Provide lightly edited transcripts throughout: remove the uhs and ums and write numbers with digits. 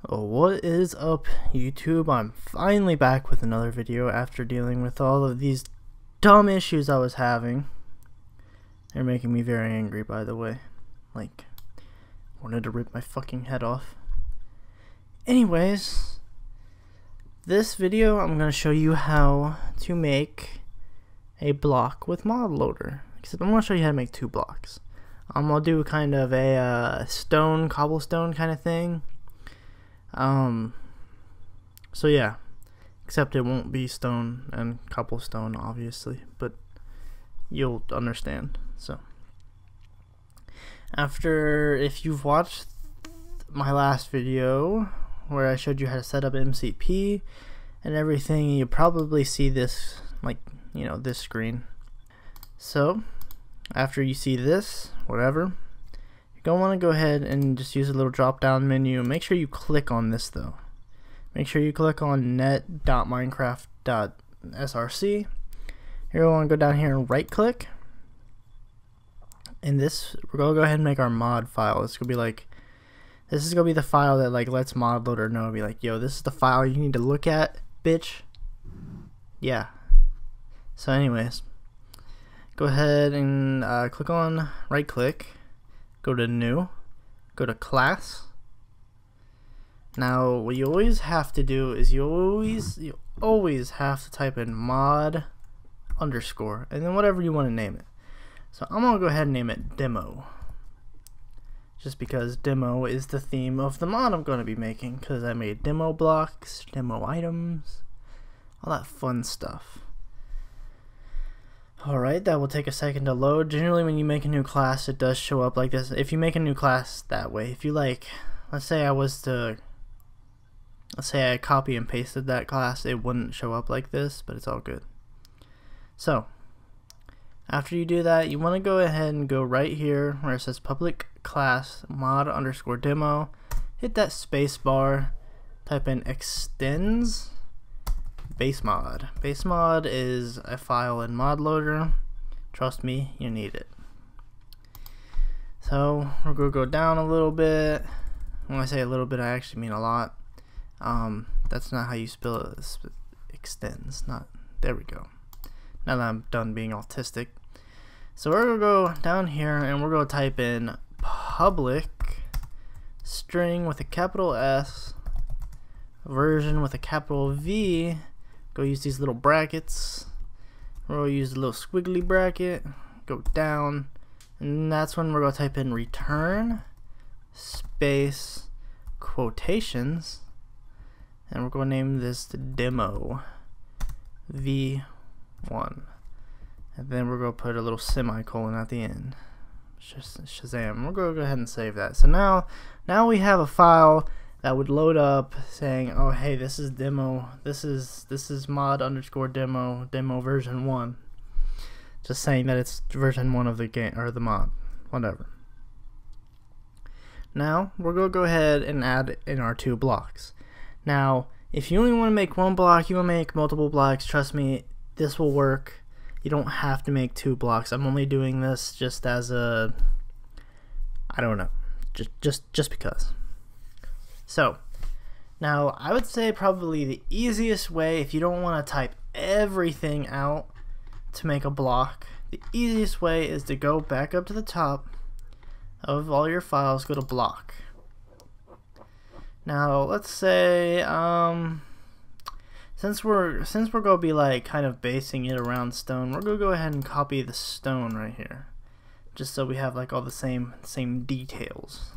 Oh, what is up, YouTube? I'm finally back with another video after dealing with all of these dumb issues I was having. They're making me very angry, by the way. Like, wanted to rip my fucking head off. Anyways, this video I'm going to show you how to make a block with Modloader. Except I'm going to show you how to make two blocks. I'll do kind of a cobblestone kind of thing. So yeah, except it won't be stone and cobblestone, obviously, but you'll understand. So if you've watched my last video where I showed you how to set up MCP and everything, you probably see this, like, you know, this screen. So after you see this, whatever, you're going to want to go ahead and just use a little drop down menu. Make sure you click on this though. Make sure you click on net.minecraft.src. You're going to want to go down here and right click. And this, we're going to go ahead and make our mod file. This is going to be the file that like lets Modloader know, be like, yo, this is the file you need to look at, bitch. Yeah. So anyways, go ahead and click on right click. Go to new, go to class. Now what you always have to do is you always have to type in mod underscore and then whatever you want to name it. So I'm gonna go ahead and name it demo, just because demo is the theme of the mod I'm gonna be making, because I made demo blocks, demo items, all that fun stuff. Alright, that will take a second to load. Generally when you make a new class it does show up like this. If you make a new class that way, if you like, let's say I copy and pasted that class, it wouldn't show up like this, but it's all good. So after you do that, you want to go ahead and go right here where it says public class mod underscore demo, hit that space bar, type in extends base mod. Base mod is a file in Modloader. Trust me, you need it. So we're gonna go down a little bit. When I say a little bit, I actually mean a lot. That's not how you spell it. Extends. Not. There we go. Now that I'm done being autistic. So we're gonna go down here and we're gonna type in public string with a capital S, version with a capital V. Go use these little brackets. We'll use a little squiggly bracket. Go down, and that's when we're going to type in return space quotations, and we're going to name this demo v1, and then we're going to put a little semicolon at the end. Shazam! We're going to go ahead and save that. So now we have a file that would load up saying, oh hey, this is demo, this is mod underscore demo version 1, just saying that it's version 1 of the game or the mod, whatever. Now we're gonna go ahead and add in our two blocks. Now if you only want to make one block, you want to make multiple blocks, trust me, this will work. You don't have to make two blocks. I'm only doing this just as a, I don't know, just because. So now I would say probably the easiest way, if you don't want to type everything out to make a block, the easiest way is to go back up to the top of all your files, go to block. Now let's say since we're gonna be like kind of basing it around stone, we're gonna go ahead and copy the stone right here, just so we have like all the same details.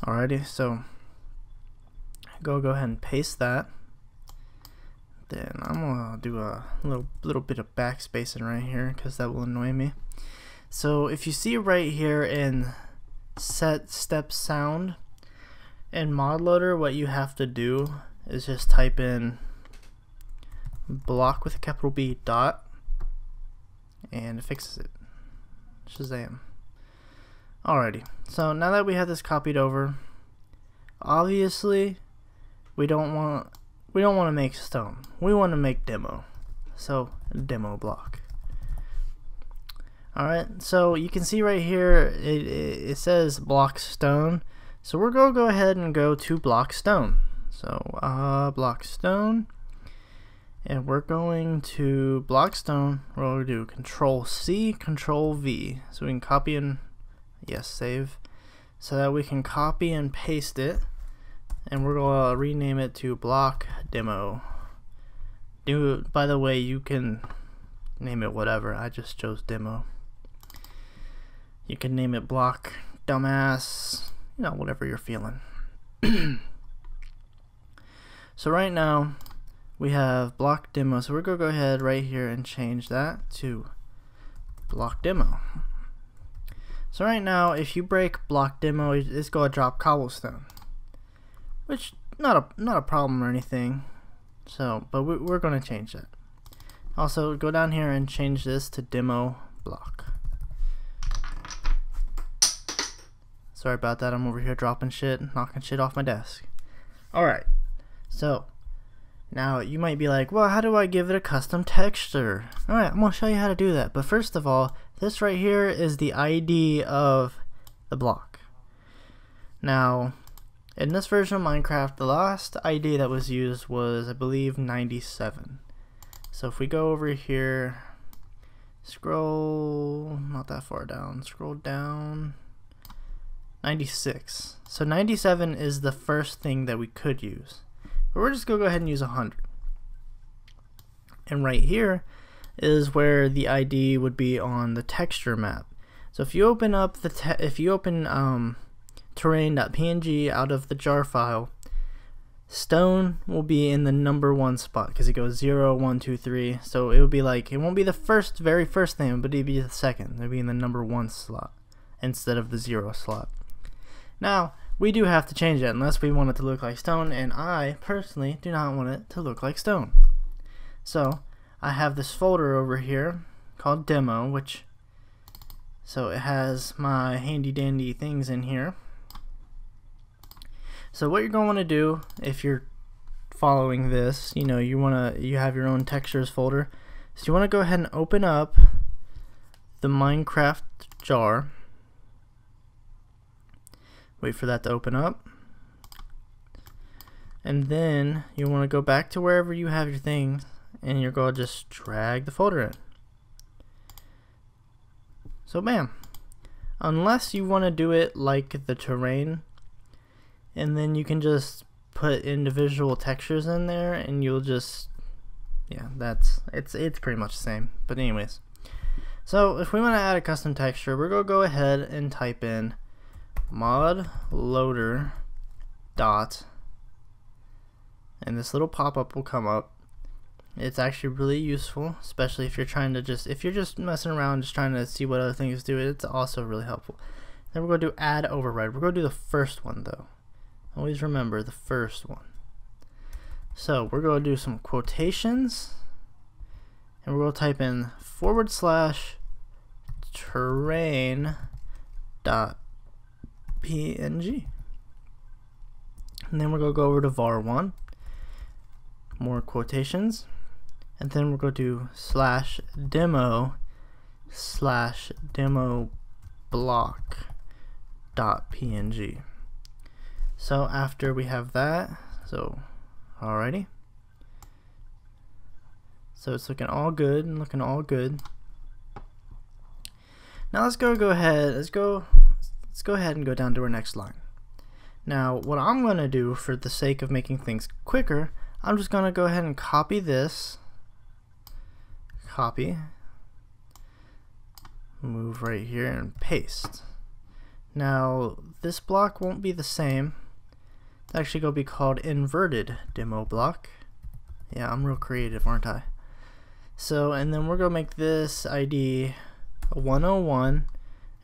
Alrighty, so go ahead and paste that. Then I'm gonna do a little bit of backspacing right here because that will annoy me. So if you see right here in set step sound in Modloader, what you have to do is just type in block with a capital B dot, and it fixes it. Shazam. Alrighty, so now that we have this copied over, obviously we don't want to make stone. We want to make demo. So demo block. Alright, so you can see right here it says block stone. So we're going to go ahead and go to block stone. So block stone, and we're going to block stone. We're going to do Control C, Control V, so we can copy and save, so that we can copy and paste it. And we're going to rename it to block demo. By the way, you can name it whatever. I just chose demo. You can name it block dumbass, you know, whatever you're feeling. So right now we have block demo, so we're gonna go ahead right here and change that to block demo. So right now, if you break block demo, it's gonna drop cobblestone, which not a problem or anything. So, but we're gonna change that. Also, go down here and change this to demo block. Sorry about that. I'm over here dropping shit, knocking shit off my desk. Alright, so now you might be like, well, how do I give it a custom texture? Alright, I'm gonna show you how to do that. But first of all, this right here is the ID of the block. Now, in this version of Minecraft, the last ID that was used was, I believe, 97. So if we go over here, scroll not that far down, scroll down, 96. So 97 is the first thing that we could use, but we're just gonna go ahead and use 100. And right here is where the ID would be on the texture map. So if you open up the terrain.png out of the jar file, stone will be in the number 1 spot because it goes 0, 1, 2, 3. So it would be like, it won't be the very first thing, but it'd be the second. It'd be in the number 1 slot instead of the 0 slot. Now we do have to change that unless we want it to look like stone, and I personally do not want it to look like stone. So I have this folder over here called demo, so it has my handy dandy things in here. So what you're going to want to do if you're following this, you know, you have your own textures folder. So you want to go ahead and open up the Minecraft jar. Wait for that to open up. And then you want to go back to wherever you have your things, and you're going to just drag the folder in. So bam. Unless you want to do it like the terrain, and then you can just put individual textures in there, and you'll just, it's pretty much the same. But anyways, so if we want to add a custom texture, we're gonna go ahead and type in Modloader dot, and this little pop-up will come up. It's actually really useful, especially if you're just messing around, just trying to see what other things do. It's also really helpful. Then we're gonna do add override. We're gonna do the first one though. Always remember the first one. So we're going to do some quotations, and we're going to type in /terrain.png, and then we're going to go over to var1, more quotations, and then we're going to do /demo/demo block.png. So after we have that, so alrighty, so it's looking all good and looking all good. Now let's go ahead and go down to our next line. Now what I'm gonna do, for the sake of making things quicker, I'm just gonna go ahead and copy this, move right here and paste. Now this block won't be the same. It's actually going to be called inverted demo block. Yeah, I'm real creative, aren't I? So, and then we're going to make this ID 101,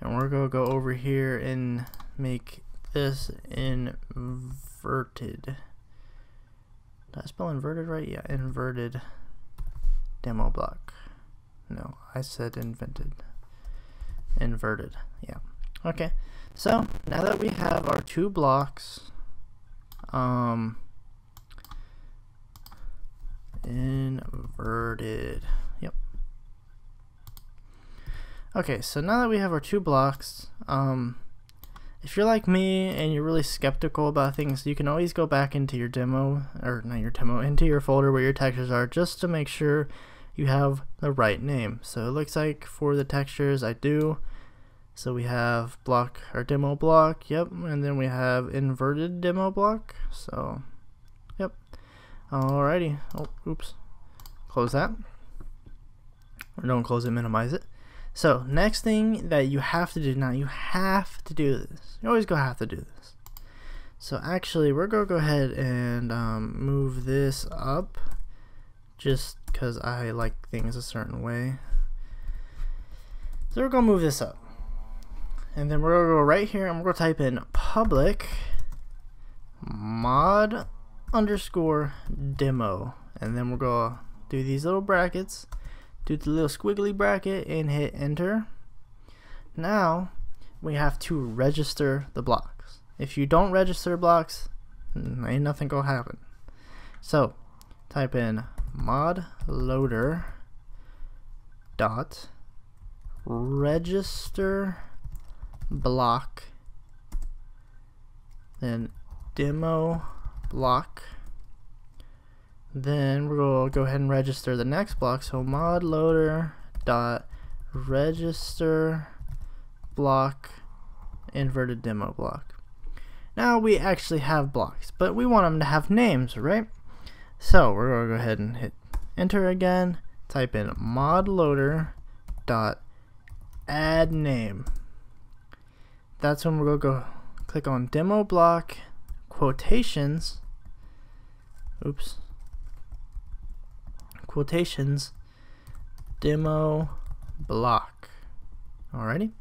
and we're going to go over here and make this inverted. Did I spell inverted right? Yeah, inverted demo block. No, I said invented. Inverted, yeah. Okay, so now that we have our 2 blocks, inverted, yep. Okay, so now that we have our 2 blocks, if you're like me and you're really skeptical about things, you can always go back into your demo, or not your demo, into your folder where your textures are, just to make sure you have the right name. So it looks like for the textures I do. So we have block, our demo block, yep, and then we have inverted demo block. So, yep. Alrighty. Oh, oops. Close that. Or don't close it, minimize it. So, next thing that you have to do, now you have to do this. You always have to do this. So actually, we're going to go ahead and move this up, just because I like things a certain way. So we're going to move this up. And then we're going to go right here and we're going to type in public mod underscore demo. And then we're going to do these little brackets, do the little squiggly bracket, and hit enter. Now we have to register the blocks. If you don't register blocks, ain't nothing going to happen. So type in Modloader dot register block, then demo block, then we're going to go ahead and register the next block. So Modloader dot register block inverted demo block. Now we actually have blocks, but we want them to have names, right? So we're going to go ahead and hit enter again, type in Modloader dot add name. That's when we're going to go click on demo block, quotations, oops, quotations, demo block. Alrighty.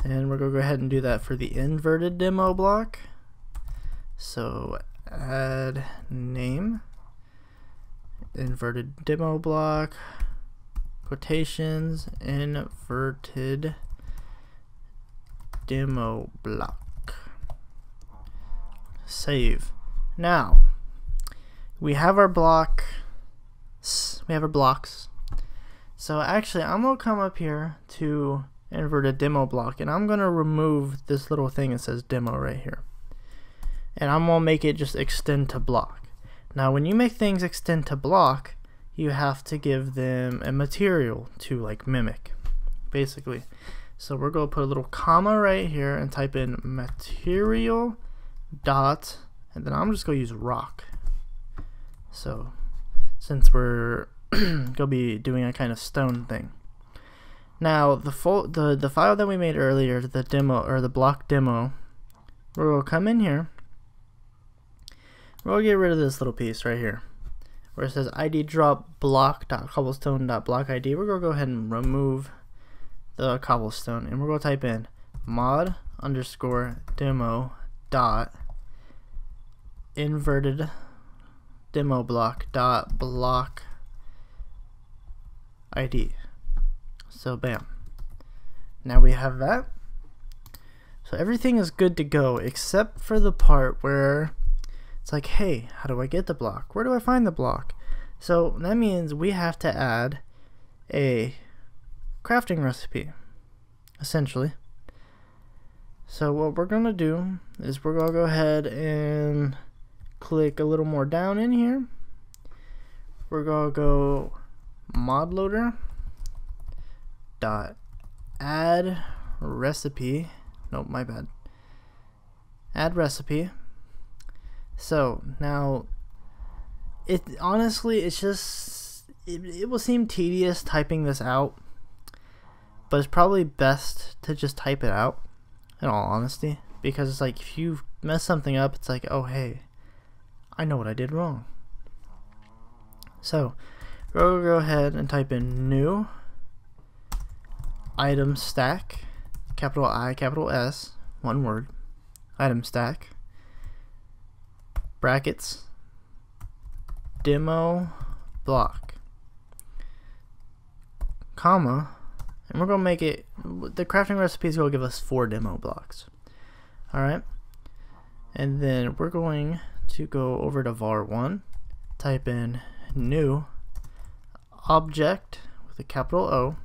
And we're going to go ahead and do that for the inverted demo block. So add name, inverted demo block, quotations, inverted demo block. Save. Now we have our block. We have our blocks. So actually, I'm gonna come up here to inverted demo block, and I'm gonna remove this little thing that says demo right here, and I'm gonna make it just extend to block. Now, when you make things extend to block, you have to give them a material to like mimic, basically. So we're going to put a little comma right here and type in material dot, and then I'm just going to use rock. So since we're going to be doing a kind of stone thing. Now the file that we made earlier, the demo or the block demo, we're going to come in here. We're going to get rid of this little piece right here where it says id drop block.cobblestone.block id. We're going to go ahead and remove the cobblestone, and we're going to type in mod underscore demo dot inverted demo block dot block id. So bam, now we have that. So everything is good to go except for the part where it's like, hey, how do I get the block? Where do I find the block? So that means we have to add a crafting recipe, essentially. So what we're gonna do is we're gonna go ahead and click a little more down in here. We're gonna go Modloader dot add recipe. Nope, my bad. Add recipe. So now it honestly, it's just it will seem tedious typing this out, but it's probably best to just type it out, in all honesty, because it's like if you mess something up, it's like, oh hey, I know what I did wrong. So we'll go ahead and type in new item stack, capital I, capital S, one word, item stack, brackets, demo block, comma, and we're going to make it, the crafting recipe is going to give us 4 demo blocks. Alright, and then we're going to go over to var1, type in new object with a capital O,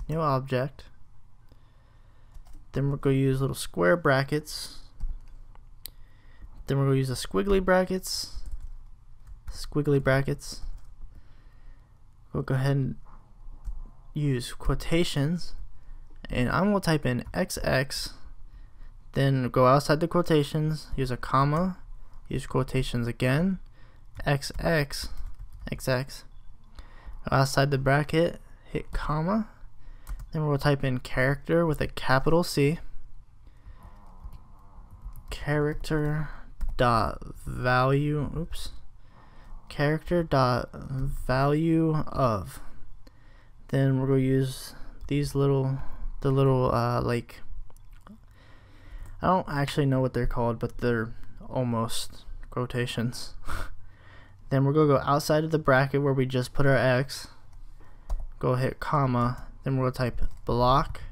new object, Then we're going to use little square brackets. Then we're going to use the squiggly brackets. We'll go ahead and use quotations, and I'm going to type in XX, then go outside the quotations, use a comma, use quotations again, XX, XX, go outside the bracket, hit comma, then we'll type in character with a capital C, character dot value, character dot value of. Then we're going to use these like, I don't actually know what they're called, but they're almost quotations. Then we're going to go outside of the bracket where we just put our X, go hit comma, then we're going to type block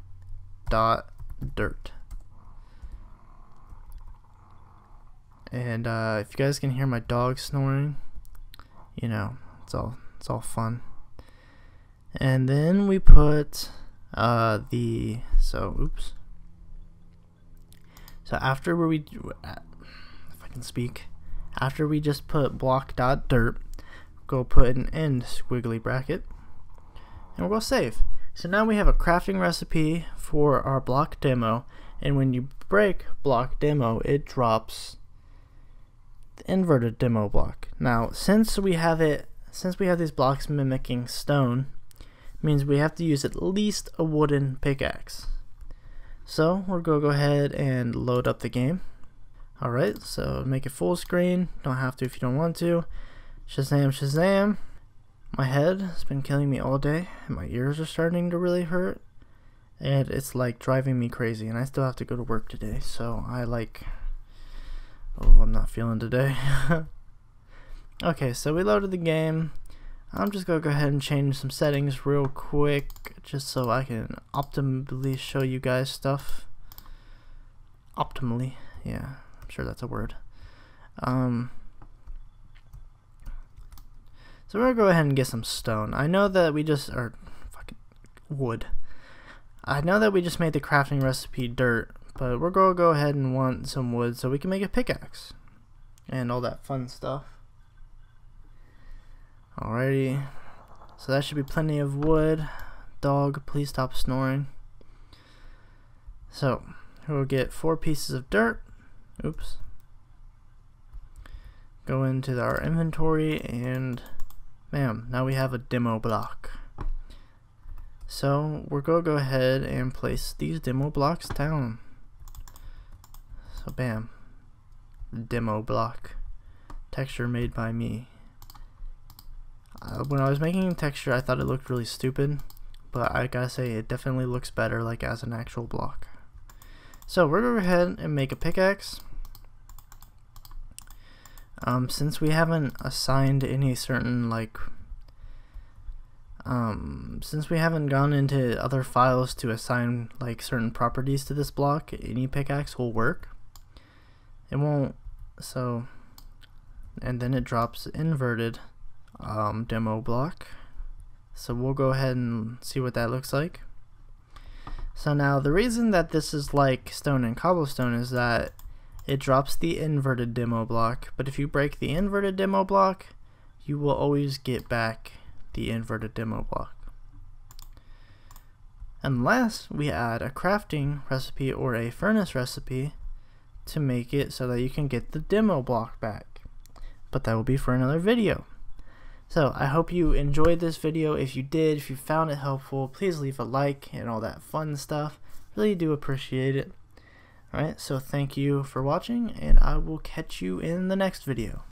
dot dirt. And if you guys can hear my dog snoring, you know, it's all fun. And then we put so after we, if I can speak, after we just put block dot dirt, go put an end squiggly bracket, and we'll go save. So now we have a crafting recipe for our block demo, and when you break block demo, it drops the inverted demo block. Now since we have these blocks mimicking stone, means we have to use at least a wooden pickaxe. So we're going to go ahead and load up the game. Alright, so make it full screen. Don't have to if you don't want to. Shazam, Shazam. My head has been killing me all day, and my ears are starting to really hurt, and it's like driving me crazy, and I still have to go to work today, so I'm not feeling today. Okay, so we loaded the game. I'm just going to go ahead and change some settings real quick, just so I can optimally show you guys stuff. Optimally, yeah, I'm sure that's a word. So we're going to go ahead and get some stone. I know that we just, or fucking wood. I know that we just made the crafting recipe dirt, but we're going to go ahead and want some wood so we can make a pickaxe and all that fun stuff. Alrighty, so that should be plenty of wood. Dog, please stop snoring. So we'll get 4 pieces of dirt. Go into our inventory, and bam, now we have a demo block. So we're going to go ahead and place these demo blocks down. So bam, demo block, texture made by me. When I was making texture, I thought it looked really stupid, but I gotta say it definitely looks better like as an actual block. So we're gonna go ahead and make a pickaxe. Since we haven't assigned any certain since we haven't gone into other files to assign like certain properties to this block, any pickaxe will work. It won't. So, and then it drops inverted demo block. So we'll go ahead and see what that looks like. So now the reason that this is like stone and cobblestone is that it drops the inverted demo block, but if you break the inverted demo block, you will always get back the inverted demo block, unless we add a crafting recipe or a furnace recipe to make it so that you can get the demo block back, but that will be for another video. So I hope you enjoyed this video. If you did, if you found it helpful, please leave a like and all that fun stuff. Really do appreciate it. Alright, so thank you for watching, and I will catch you in the next video.